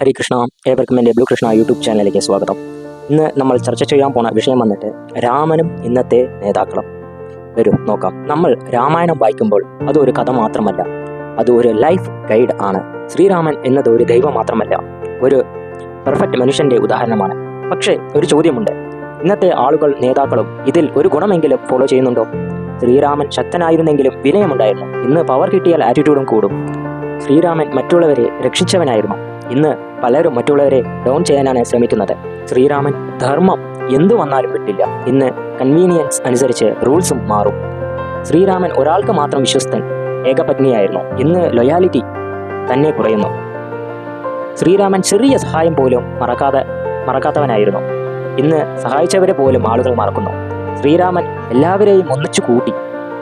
ഹരി കൃഷ്ണ, ഏവർക്കും എൻ്റെ blue Krishna YouTube ചാനലിലേക്ക് സ്വാഗതം. ഇന്ന് നമ്മൾ ചർച്ച ചെയ്യാൻ പോണ വിഷയം വന്നിട്ട് രാമനും ഇന്നത്തെ നേതാക്കളും. വരൂ നോക്കാം. നമ്മൾ രാമായണം വായിക്കുമ്പോൾ അതൊരു കഥ മാത്രമല്ല, അത് ഒരു ലൈഫ് ഗൈഡ് ആണ്. ശ്രീരാമൻ എന്നത് ഒരു ദൈവം മാത്രമല്ല, ഒരു പെർഫെക്റ്റ് മനുഷ്യന്റെ ഉദാഹരണമാണ്. പക്ഷേ ഒരു ചോദ്യമുണ്ട്, ഇന്നത്തെ ആളുകൾ നേതാക്കളും ഇതിൽ ഒരു ഗുണമെങ്കിലും ഫോളോ ചെയ്യുന്നുണ്ടോ? ശ്രീരാമൻ ശക്തനായിരുന്നെങ്കിലും വിനയമുണ്ടായിരുന്നു. ഇന്ന് പവർ കിട്ടിയാൽ ആറ്റിറ്റ്യൂഡും കൂടും. ശ്രീരാമൻ മറ്റുള്ളവരെ രക്ഷിച്ചവനായിരുന്നു. ഇന്ന് പലരും മറ്റുള്ളവരെ ഡൗൺ ചെയ്യാനാണ് ശ്രമിക്കുന്നത്. ശ്രീരാമൻ ധർമ്മം എന്തു വന്നാലും വിട്ടില്ല. ഇന്ന് കൺവീനിയൻസ് അനുസരിച്ച് റൂൾസും മാറും. ശ്രീരാമൻ ഒരാൾക്ക് മാത്രം വിശ്വസ്തൻ, ഏകപത്നിയായിരുന്നു. ഇന്ന് ലൊയാലിറ്റി തന്നെ കുറയുന്നു. ശ്രീരാമൻ ചെറിയ സഹായം പോലും മറക്കാത്തവനായിരുന്നു. ഇന്ന് സഹായിച്ചവരെ പോലും ആളുകൾ മറക്കുന്നു. ശ്രീരാമൻ എല്ലാവരെയും ഒന്നിച്ചു കൂട്ടി.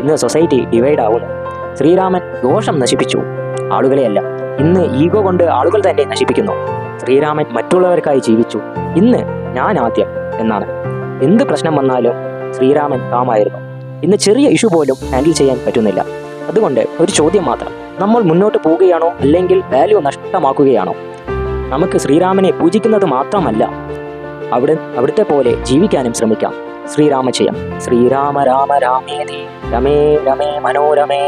ഇന്ന് സൊസൈറ്റി ഡിവൈഡ് ആവുന്നു. ശ്രീരാമൻ ദോഷം നശിപ്പിച്ചു, ആളുകളെയല്ല. ഇന്ന് ഈഗോ കൊണ്ട് ആളുകൾ തന്നെ നശിപ്പിക്കുന്നു. ശ്രീരാമൻ മറ്റുള്ളവർക്കായി ജീവിച്ചു. ഇന്ന് ഞാൻ ആദ്യം എന്നാണ്. എന്ത് പ്രശ്നം വന്നാലും ശ്രീരാമൻ കാമായിരുന്നു. ഇന്ന് ചെറിയ ഇഷ്യൂ പോലും ഹാൻഡിൽ ചെയ്യാൻ പറ്റുന്നില്ല. അതുകൊണ്ട് ഒരു ചോദ്യം മാത്രം, നമ്മൾ മുന്നോട്ട് പോവുകയാണോ അല്ലെങ്കിൽ വാല്യൂ നഷ്ടമാക്കുകയാണോ? നമുക്ക് ശ്രീരാമനെ പൂജിക്കുന്നത് മാത്രമല്ല, അവിടുത്തെ പോലെ ജീവിക്കാനും ശ്രമിക്കാം. ശ്രീരാമജയം. ശ്രീരാമ രാമ രാമേതി രമേ രമേ മനോരമേ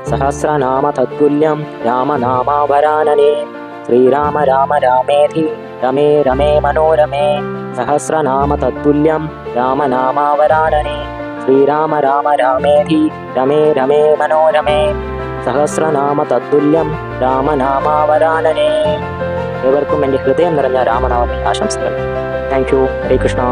സഹസ്രനാമ തത്തുല്യം രാമനാമാവരാനനേ. ശ്രീരാമ രാമ രാമേതി രമേ രമേ മനോരമേ സഹസ്രനാമ തത്തുല്യം രാമനാമാവരാനനേ. ശ്രീരാമ രാമ രാമേതി രമേ രമേ മനോരമേ സഹസ്രനാമ തത്തുല്യം രാമനാമാവരാനനേ. ഏവർക്കും എൻ്റെ ഹൃദയം നിറഞ്ഞ രാമനാമ ആശംസകൾ. Thank you. ഹരേ കൃഷ്ണ.